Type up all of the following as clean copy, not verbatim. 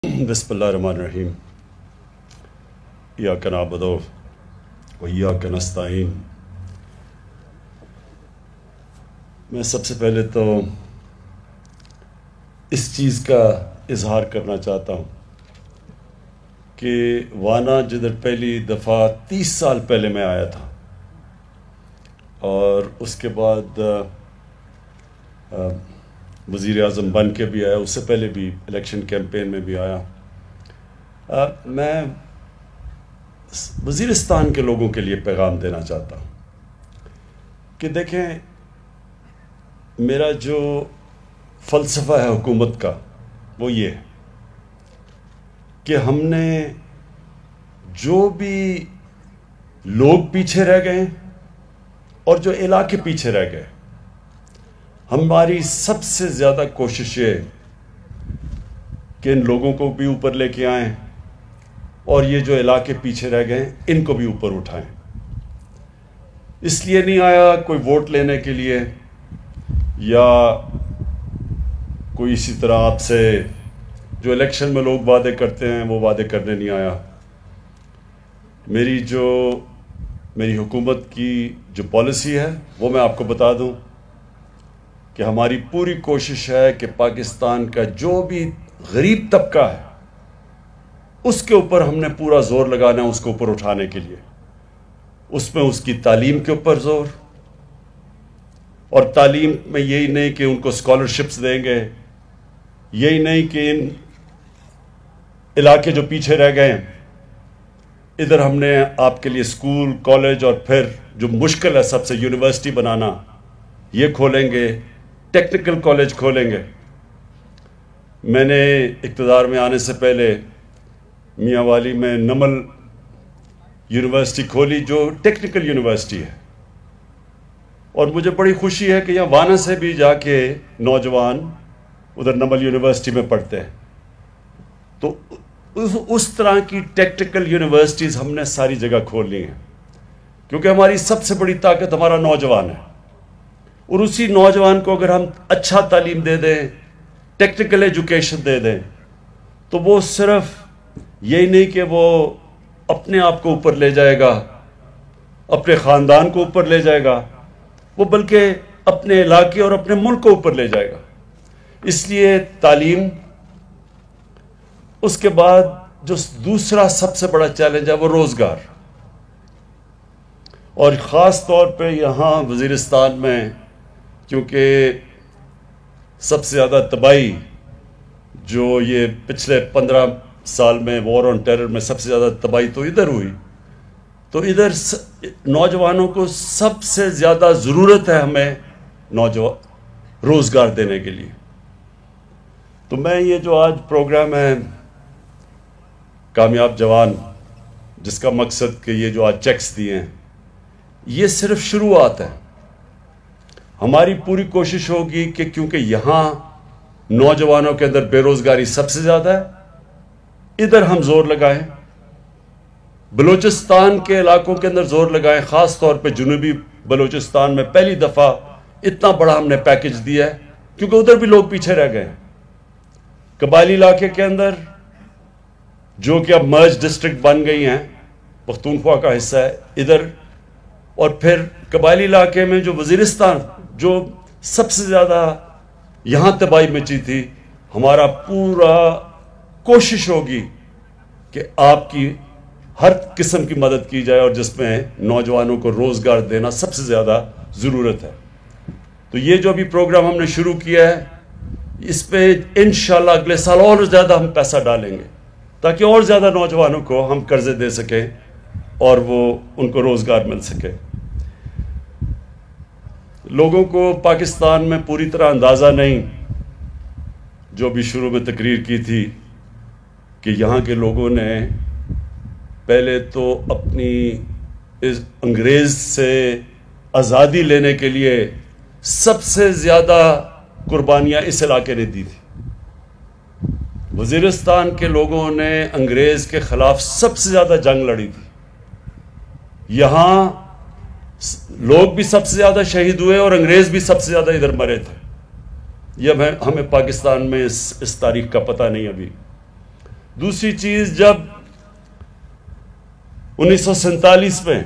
بسم اللہ الرحمن الرحیم ایاک نعبد و ایاک نستعین۔ میں سب سے پہلے تو اس چیز کا اظہار کرنا چاہتا ہوں کہ وانا جدھر پہلی دفعہ 30 سال پہلے میں آیا تھا اور اس کے بعد وزیر اعظم بن کے بھی آیا، اس سے پہلے بھی الیکشن کیمپین میں بھی آیا۔ میں وزیرستان کے لوگوں کے لیے پیغام دینا چاہتا ہوں کہ دیکھیں، میرا جو فلسفہ ہے حکومت کا وہ یہ ہے کہ ہم نے جو بھی لوگ پیچھے رہ گئے اور جو علاقے پیچھے رہ گئے، ہماری سب سے زیادہ کوشش یہ کہ ان لوگوں کو بھی اوپر لے کے آئیں اور یہ جو علاقے پیچھے رہ گئے ان کو بھی اوپر اٹھائیں۔ اس لیے نہیں آیا کوئی ووٹ لینے کے لیے یا کوئی اسی طرح آپ سے جو الیکشن میں لوگ وعدے کرتے ہیں وہ وعدے کرنے نہیں آیا۔ میری حکومت کی جو پالیسی ہے وہ میں آپ کو بتا دوں کہ ہماری پوری کوشش ہے کہ پاکستان کا جو بھی غریب طبقہ ہے اس کے اوپر ہم نے پورا زور لگانا ہے، اس کو اوپر اٹھانے کے لیے۔ اس میں اس کی تعلیم کے اوپر زور، اور تعلیم میں یہی نہیں کہ ان کو اسکالرشپس دیں گے، یہی نہیں کہ ان علاقے جو پیچھے رہ گئے ہیں ادھر ہم نے آپ کے لیے اسکول، کالج اور پھر جو مشکل ہے سب سے یونیورسٹی بنانا، یہ کھولیں گے، ٹیکنیکل کالج کھولیں گے۔ میں نے اقتدار میں آنے سے پہلے میاں والی میں نمل یونیورسٹی کھولی جو ٹیکنیکل یونیورسٹی ہے، اور مجھے بڑی خوشی ہے کہ یہاں وانا سے بھی جا کے نوجوان ادھر نمل یونیورسٹی میں پڑھتے ہیں۔ تو اس طرح کی ٹیکنیکل یونیورسٹیز ہم نے ساری جگہ کھولنی ہیں، کیونکہ ہماری سب سے بڑی طاقت ہمارا نوجوان ہے، اور اسی نوجوان کو اگر ہم اچھا تعلیم دے دیں، ٹیکنیکل ایجوکیشن دے دیں، تو وہ صرف یہی نہیں کہ وہ اپنے آپ کو اوپر لے جائے گا، اپنے خاندان کو اوپر لے جائے گا، وہ بلکہ اپنے علاقے اور اپنے ملک کو اوپر لے جائے گا۔ اس لیے تعلیم، اس کے بعد جو دوسرا سب سے بڑا چیلنج ہے وہ روزگار، اور خاص طور پہ یہاں وزیرستان میں کیونکہ سب سے زیادہ تباہی جو یہ پچھلے 15 سال میں وار آن ٹیرر میں سب سے زیادہ تباہی تو ادھر ہوئی، تو ادھر نوجوانوں کو سب سے زیادہ ضرورت ہے ہمیں روزگار دینے کے لیے۔ تو میں یہ جو آج پروگرام ہے کامیاب جوان، جس کا مقصد کہ یہ جو آج چیکس دیے ہیں، یہ صرف شروعات ہے۔ ہماری پوری کوشش ہوگی کہ کیونکہ یہاں نوجوانوں کے اندر بے روزگاری سب سے زیادہ ہے، ادھر ہم زور لگائیں، بلوچستان کے علاقوں کے اندر زور لگائیں، خاص طور پہ جنوبی بلوچستان میں پہلی دفعہ اتنا بڑا ہم نے پیکج دیا ہے کیونکہ ادھر بھی لوگ پیچھے رہ گئے ہیں۔ قبائلی علاقے کے اندر جو کہ اب مرج ڈسٹرکٹ بن گئی ہیں، پختونخوا کا حصہ ہے ادھر، اور پھر قبائلی علاقے میں جو وزیرستان جو سب سے زیادہ یہاں تباہی مچی تھی، ہمارا پورا کوشش ہوگی کہ آپ کی ہر قسم کی مدد کی جائے، اور جس میں نوجوانوں کو روزگار دینا سب سے زیادہ ضرورت ہے۔ تو یہ جو ابھی پروگرام ہم نے شروع کیا ہے، اس پہ انشاءاللہ اگلے سال اور زیادہ ہم پیسہ ڈالیں گے تاکہ اور زیادہ نوجوانوں کو ہم قرضے دے سکیں اور وہ ان کو روزگار مل سکے۔ لوگوں کو پاکستان میں پوری طرح اندازہ نہیں، جو بھی شروع میں تقریر کی تھی، کہ یہاں کے لوگوں نے پہلے تو اپنی اس انگریز سے آزادی لینے کے لیے سب سے زیادہ قربانیاں اس علاقے نے دی تھی۔ وزیرستان کے لوگوں نے انگریز کے خلاف سب سے زیادہ جنگ لڑی تھی، یہاں لوگ بھی سب سے زیادہ شہید ہوئے اور انگریز بھی سب سے زیادہ ادھر مرے تھے۔ یہ ہمیں پاکستان میں اس تاریخ کا پتہ نہیں ابھی۔ دوسری چیز، جب 1947 میں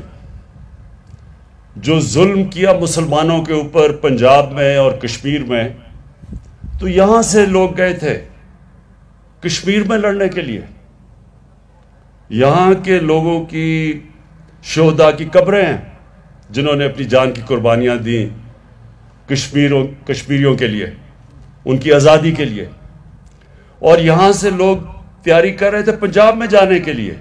جو ظلم کیا مسلمانوں کے اوپر پنجاب میں اور کشمیر میں، تو یہاں سے لوگ گئے تھے کشمیر میں لڑنے کے لیے. یہاں کے لوگوں کی شہداء کی قبریں ہیں جنہوں نے اپنی جان کی قربانیاں دیں کشمیریوں کے لیے، ان کی آزادی کے لیے. اور یہاں سے لوگ تیاری کر رہے تھے پنجاب میں جانے کے لیے.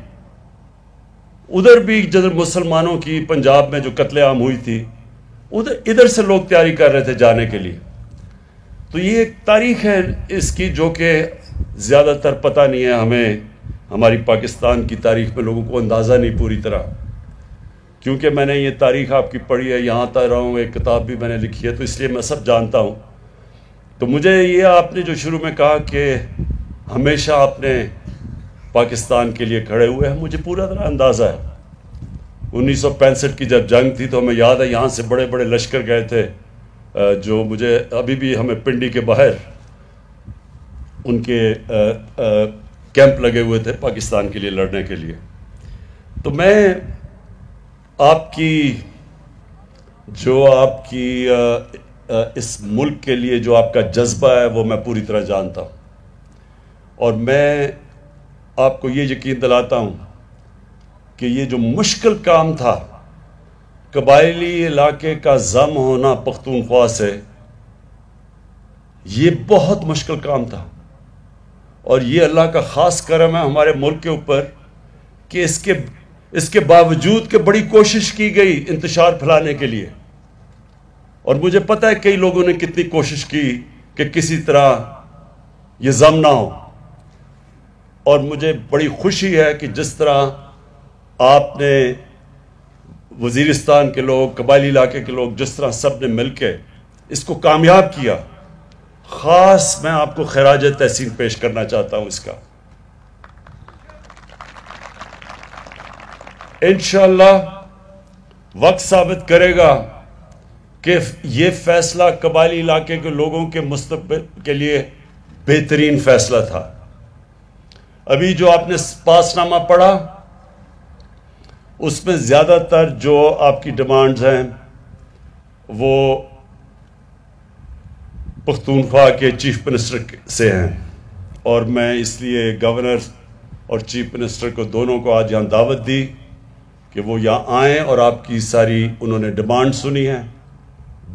ادھر بھی جدھر مسلمانوں کی پنجاب میں جو قتل عام ہوئی تھی، ادھر سے لوگ تیاری کر رہے تھے جانے کے لیے. تو یہ ایک تاریخ ہے اس کی جو کہ زیادہ تر پتہ نہیں ہے ہمیں. ہماری پاکستان کی تاریخ میں لوگوں کو اندازہ نہیں پوری طرح، کیونکہ میں نے یہ تاریخ آپ کی پڑھی ہے، یہاں تک رہا ہوں، ایک کتاب بھی میں نے لکھی ہے، تو اس لیے میں سب جانتا ہوں. تو مجھے یہ آپ نے جو شروع میں کہا کہ ہمیشہ آپ نے پاکستان کے لیے کھڑے ہوئے ہیں، مجھے پورا طرح اندازہ ہے. 1965 کی جب جنگ تھی تو ہمیں یاد ہے یہاں سے بڑے بڑے لشکر گئے تھے، جو مجھے ابھی بھی ہمیں پنڈی کے باہر ان کے کیمپ لگے ہوئے تھے پاکستان کے لیے لڑنے کے لیے. تو میں آپ کی اس ملک کے لیے جو آپ کا جذبہ ہے وہ میں پوری طرح جانتا ہوں، اور میں آپ کو یہ یقین دلاتا ہوں کہ یہ جو مشکل کام تھا، قبائلی علاقے کا ضم ہونا پختونخوا سے، یہ بہت مشکل کام تھا. اور یہ اللہ کا خاص کرم ہے ہمارے ملک کے اوپر کہ اس کے باوجود کہ بڑی کوشش کی گئی انتشار پھیلانے کے لیے. اور مجھے پتہ ہے کئی لوگوں نے کتنی کوشش کی کہ کسی طرح یہ ضم نہ ہو. اور مجھے بڑی خوشی ہے کہ جس طرح آپ نے، وزیرستان کے لوگ، قبائلی علاقے کے لوگ، جس طرح سب نے مل کے اس کو کامیاب کیا. خاص میں آپ کو خراج تحسین پیش کرنا چاہتا ہوں اس کا. انشاءاللہ وقت ثابت کرے گا کہ یہ فیصلہ قبائلی علاقے کے لوگوں کے مستقبل کے لیے بہترین فیصلہ تھا. ابھی جو آپ نے پاس نامہ پڑھا اس میں زیادہ تر جو آپ کی ڈیمانڈز ہیں وہ پختونخوا کے چیف منسٹر سے ہیں، اور میں اس لیے گورنر اور چیف منسٹر کو دونوں کو آج یہاں دعوت دی کہ وہ یہاں آئیں اور آپ کی ساری انہوں نے ڈیمانڈ سنی ہیں.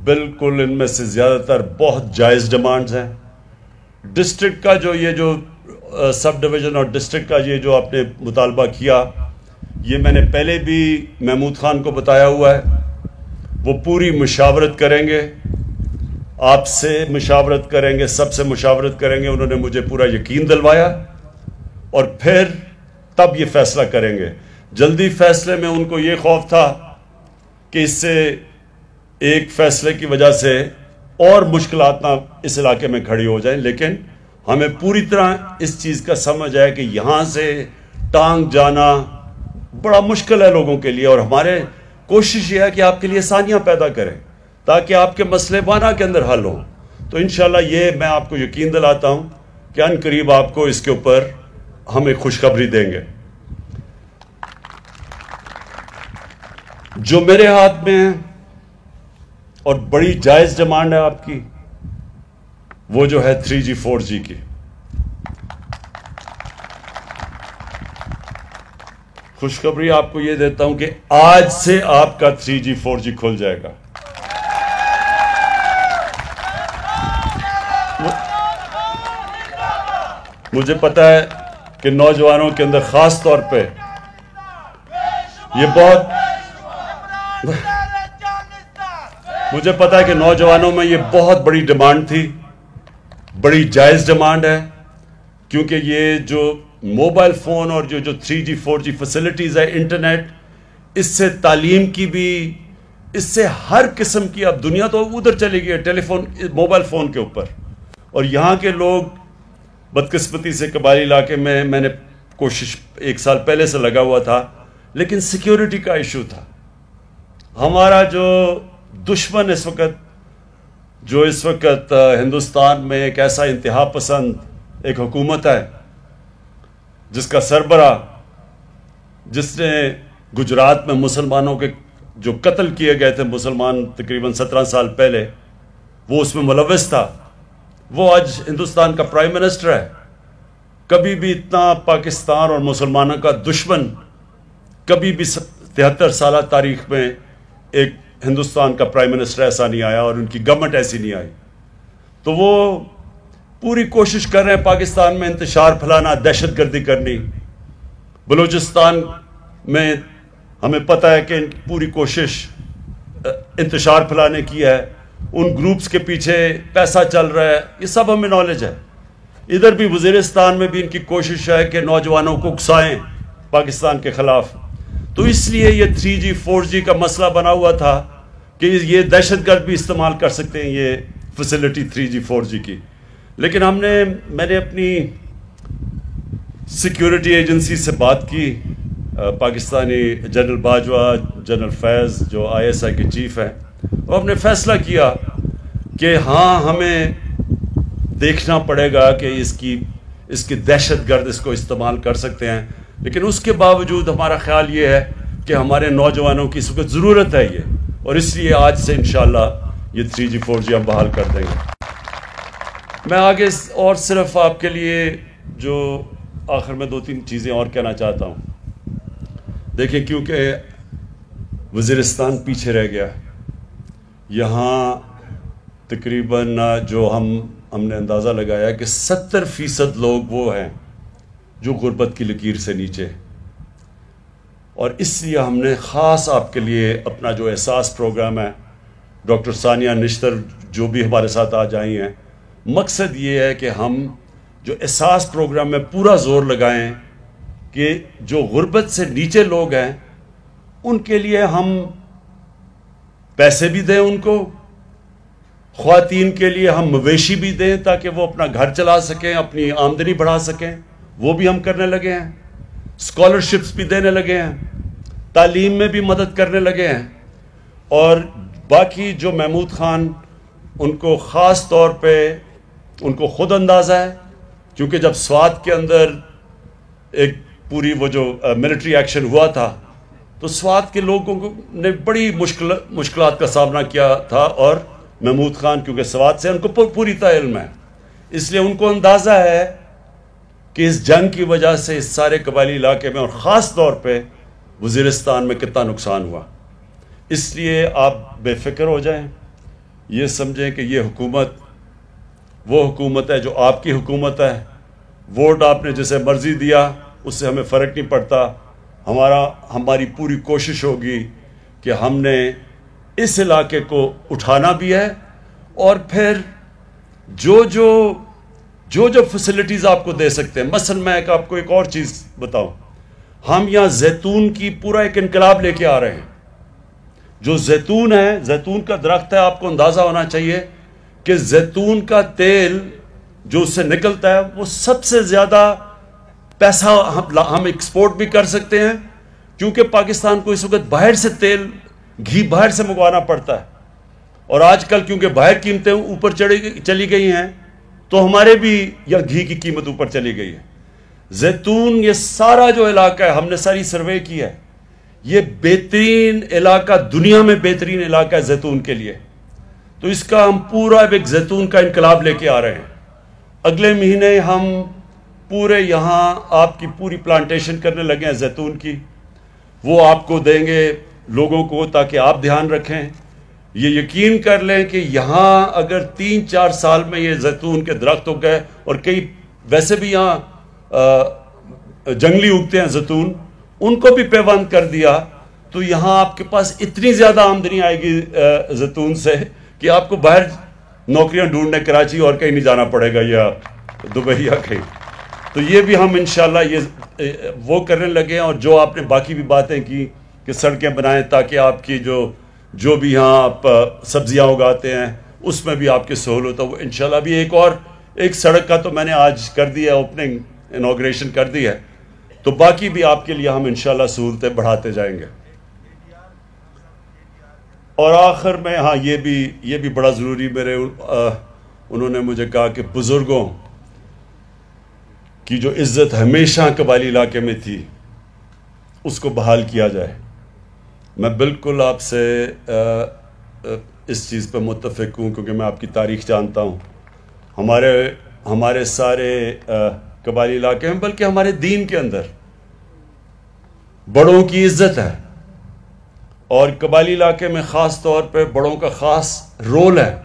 بالکل ان میں سے زیادہ تر بہت جائز ڈیمانڈز ہیں. ڈسٹرکٹ کا جو سب ڈویژن اور ڈسٹرکٹ کا یہ جو آپ نے مطالبہ کیا، یہ میں نے پہلے بھی محمود خان کو بتایا ہوا ہے. وہ پوری مشاورت کریں گے، آپ سے مشاورت کریں گے، سب سے مشاورت کریں گے. انہوں نے مجھے پورا یقین دلوایا، اور پھر تب یہ فیصلہ کریں گے. جلدی فیصلے میں ان کو یہ خوف تھا کہ اس سے ایک فیصلے کی وجہ سے اور مشکلات نہ اس علاقے میں کھڑی ہو جائیں، لیکن ہمیں پوری طرح اس چیز کا سمجھ ہے کہ یہاں سے ٹانگ جانا بڑا مشکل ہے لوگوں کے لیے، اور ہمارے کوشش یہ ہے کہ آپ کے لیے آسانیاں پیدا کریں تاکہ آپ کے مسئلے وانا کے اندر حل ہوں. تو انشاءاللہ یہ میں آپ کو یقین دلاتا ہوں کہ ان قریب آپ کو اس کے اوپر ہم ایک خوشخبری دیں گے. جو میرے ہاتھ میں ہے اور بڑی جائز ڈیمانڈ ہے آپ کی، وہ جو ہے 3G 4G کی. خوشخبری آپ کو یہ دیتا ہوں کہ آج سے آپ کا 3G 4G کھل جائے گا. مجھے پتا ہے کہ نوجوانوں کے اندر خاص طور پہ یہ مجھے پتا ہے کہ نوجوانوں میں یہ بہت بڑی ڈیمانڈ تھی، بڑی جائز ڈیمانڈ ہے، کیونکہ یہ جو موبائل فون اور جو 3G 4G فیسلٹیز ہے، انٹرنیٹ، اس سے تعلیم کی بھی، اس سے ہر قسم کی، اب دنیا تو ادھر چلی گئی ہے ٹیلی فون، موبائل فون کے اوپر. اور یہاں کے لوگ بدقسمتی سے قبائلی علاقے میں نے کوشش 1 سال پہلے سے لگا ہوا تھا، لیکن سیکیورٹی کا ایشو تھا. ہمارا جو دشمن اس وقت ہندوستان میں ایک ایسا انتہا پسند ایک حکومت ہے جس کا سربراہ، جس نے گجرات میں مسلمانوں کے جو قتل کیے گئے تھے مسلمان تقریباً 17 سال پہلے، وہ اس میں ملوث تھا، وہ آج ہندوستان کا پرائم منسٹر ہے۔ کبھی بھی اتنا پاکستان اور مسلمانوں کا دشمن کبھی بھی 73 سالہ تاریخ میں ایک ہندوستان کا پرائم منسٹر ایسا نہیں آیا، اور ان کی گورنمنٹ ایسی نہیں آئی۔ تو وہ پوری کوشش کر رہے ہیں پاکستان میں انتشار پھیلانا، دہشت گردی کرنی۔ بلوچستان میں ہمیں پتہ ہے کہ ان کی پوری کوشش انتشار پھیلانے کی ہے، ان گروپس کے پیچھے پیسہ چل رہا ہے، یہ سب ہمیں نالج ہے۔ ادھر بھی وزیرستان میں بھی ان کی کوشش ہے کہ نوجوانوں کو اکسائیں پاکستان کے خلاف۔ تو اس لیے یہ 3G 4G کا مسئلہ بنا ہوا تھا کہ یہ دہشت گرد بھی استعمال کر سکتے ہیں یہ فیسلٹی 3G 4G کی۔ لیکن میں نے اپنی سیکیورٹی ایجنسی سے بات کی، پاکستانی جنرل باجوہ، جنرل فیض جو ISI کے چیف ہیں، اور ہم نے فیصلہ کیا کہ ہاں ہمیں دیکھنا پڑے گا کہ اس کی دہشت گرد اس کو استعمال کر سکتے ہیں، لیکن اس کے باوجود ہمارا خیال یہ ہے کہ ہمارے نوجوانوں کی اس وقت ضرورت ہے یہ، اور اس لیے آج سے انشاءاللہ یہ 3G 4G ہم بحال کر دیں گے۔ میں آگے اور صرف آپ کے لیے جو آخر میں 2-3 چیزیں اور کہنا چاہتا ہوں۔ دیکھیں، کیونکہ وزیرستان پیچھے رہ گیا، یہاں تقریباً جو ہم نے اندازہ لگایا کہ 70% لوگ وہ ہیں جو غربت کی لکیر سے نیچے، اور اس لیے ہم نے خاص آپ کے لیے اپنا جو احساس پروگرام ہے، ڈاکٹر ثانیہ نشتر جو بھی ہمارے ساتھ آج آئی ہیں، مقصد یہ ہے کہ ہم جو احساس پروگرام میں پورا زور لگائیں کہ جو غربت سے نیچے لوگ ہیں ان کے لیے ہم پیسے بھی دیں، ان کو خواتین کے لیے ہم مویشی بھی دیں تاکہ وہ اپنا گھر چلا سکیں، اپنی آمدنی بڑھا سکیں، وہ بھی ہم کرنے لگے ہیں۔ اسکالرشپس بھی دینے لگے ہیں، تعلیم میں بھی مدد کرنے لگے ہیں، اور باقی جو محمود خان ان کو خاص طور پہ ان کو خود اندازہ ہے، کیونکہ جب سوات کے اندر ایک پوری وہ جو ملٹری ایکشن ہوا تھا تو سوات کے لوگوں نے بڑی مشکلات کا سامنا کیا تھا، اور محمود خان کیونکہ سوات سے ان کو پوری طرح علم ہے، اس لیے ان کو اندازہ ہے کہ اس جنگ کی وجہ سے اس سارے قبائلی علاقے میں اور خاص طور پہ وزیرستان میں کتنا نقصان ہوا۔ اس لیے آپ بے فکر ہو جائیں، یہ سمجھیں کہ یہ حکومت وہ حکومت ہے جو آپ کی حکومت ہے۔ ووٹ آپ نے جسے مرضی دیا اس سے ہمیں فرق نہیں پڑتا، ہماری پوری کوشش ہوگی کہ ہم نے اس علاقے کو اٹھانا بھی ہے، اور پھر جو فیسلٹیز آپ کو دے سکتے ہیں۔ مثلا میں آپ کو ایک اور چیز بتاؤں، ہم یہاں زیتون کی پورا ایک انقلاب لے کے آ رہے ہیں۔ جو زیتون ہے، زیتون کا درخت ہے، آپ کو اندازہ ہونا چاہیے کہ زیتون کا تیل جو اس سے نکلتا ہے وہ سب سے زیادہ پیسہ ہم ایکسپورٹ بھی کر سکتے ہیں، کیونکہ پاکستان کو اس وقت باہر سے گھی باہر سے منگوانا پڑتا ہے، اور آج کل کیونکہ باہر قیمتیں اوپر چلی گئی ہیں تو ہمارے بھی یا گھی کی قیمت اوپر چلی گئی ہے۔ زیتون یہ سارا جو علاقہ ہے، ہم نے ساری سروے کی ہے، یہ بہترین علاقہ، دنیا میں بہترین علاقہ ہے زیتون کے لیے۔ تو اس کا ہم پورا ایک زیتون کا انقلاب لے کے آ رہے ہیں۔ اگلے مہینے ہم پورے یہاں آپ کی پوری پلانٹیشن کرنے لگے ہیں زیتون کی، وہ آپ کو دیں گے لوگوں کو تاکہ آپ دھیان رکھیں۔ یہ یقین کر لیں کہ یہاں اگر 3-4 سال میں یہ زیتون کے درخت ہو گئے، اور کئی ویسے بھی یہاں جنگلی اگتے ہیں زیتون، ان کو بھی پیوند کر دیا تو یہاں آپ کے پاس اتنی زیادہ آمدنی آئے گی زیتون سے کہ آپ کو باہر نوکریاں ڈھونڈنے کراچی اور کہیں نہیں جانا پڑے گا یا دبئی یا کہیں۔ تو یہ بھی ہم انشاءاللہ یہ وہ کرنے لگے ہیں، اور جو آپ نے باقی بھی باتیں کی کہ سڑکیں بنائیں تاکہ آپ کی جو بھی یہاں آپ سبزیاں اگاتے ہیں اس میں بھی آپ کی سہولت ہو۔ انشاءاللہ بھی ایک سڑک کا تو میں نے آج کر دیا، اوپننگ انوگریشن کر دی ہے، تو باقی بھی آپ کے لیے ہم انشاءاللہ سہولتیں بڑھاتے جائیں گے۔ اور آخر میں ہاں یہ بھی بڑا ضروری، انہوں نے مجھے کہا کہ بزرگوں کی جو عزت ہمیشہ قبائلی علاقے میں تھی اس کو بحال کیا جائے. میں بالکل آپ سے اس چیز پہ متفق ہوں کیونکہ میں آپ کی تاریخ جانتا ہوں. ہمارے سارے قبائلی علاقے میں بلکہ ہمارے دین کے اندر بڑوں کی عزت ہے اور قبائلی علاقے میں خاص طور پہ بڑوں کا خاص رول ہے.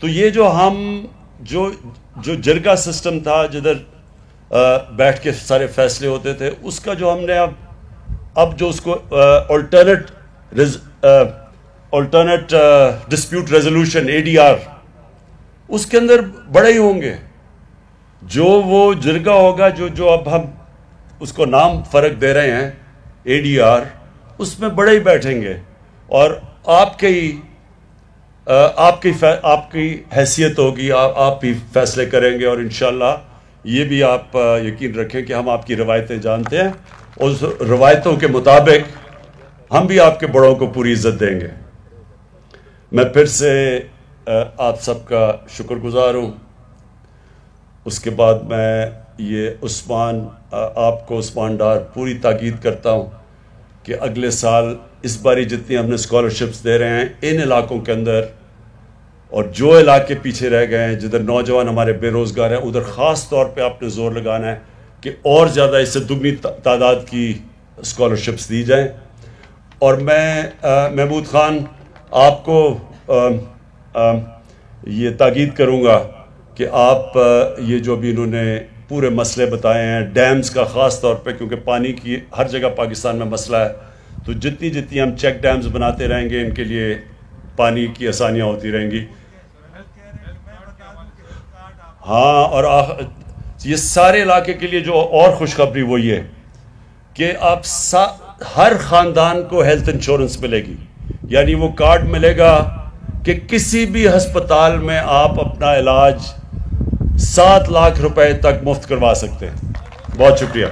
تو یہ جو جرگہ سسٹم تھا جدھر بیٹھ کے سارے فیصلے ہوتے تھے اس کا جو ہم نے اب جو اس کو آلٹرنیٹ ڈسپیوٹ ریزولوشن ADR اس کے اندر بڑے ہی ہوں گے. جو وہ جرگہ ہوگا جو اب ہم اس کو نام فرق دے رہے ہیں ADR اس میں بڑے ہی بیٹھیں گے اور آپ کی حیثیت ہوگی. آپ بھی فیصلے کریں گے اور انشاءاللہ یہ بھی آپ یقین رکھیں کہ ہم آپ کی روایتیں جانتے ہیں. اس روایتوں کے مطابق ہم بھی آپ کے بڑوں کو پوری عزت دیں گے. میں پھر سے آپ سب کا شکر گزار ہوں. اس کے بعد میں یہ آپ کو عثمان ڈار پوری تاکید کرتا ہوں کہ اگلے سال اس باری جتنی ہم نے اسکالرشپس دے رہے ہیں ان علاقوں کے اندر اور جو علاقے پیچھے رہ گئے ہیں جدھر نوجوان ہمارے بے روزگار ہیں ادھر خاص طور پہ آپ نے زور لگانا ہے کہ اور زیادہ اس سے دگنی تعداد کی اسکالرشپس دی جائیں. اور میں محمود خان آپ کو یہ تاکید کروں گا کہ آپ یہ جو بھی انہوں نے پورے مسئلے بتائے ہیں ڈیمز کا خاص طور پہ کیونکہ پانی کی ہر جگہ پاکستان میں مسئلہ ہے تو جتنی ہم چیک ڈیمز بناتے رہیں گے ان کے لیے پانی کی آسانیاں ہوتی رہیں گی. ہاں اور یہ سارے علاقے کے لیے جو اور خوشخبری وہ یہ کہ آپ ہر خاندان کو ہیلتھ انشورنس ملے گی. یعنی وہ کارڈ ملے گا کہ کسی بھی ہسپتال میں آپ اپنا علاج 7 لاکھ روپے تک مفت کروا سکتے ہیں. بہت شکریہ.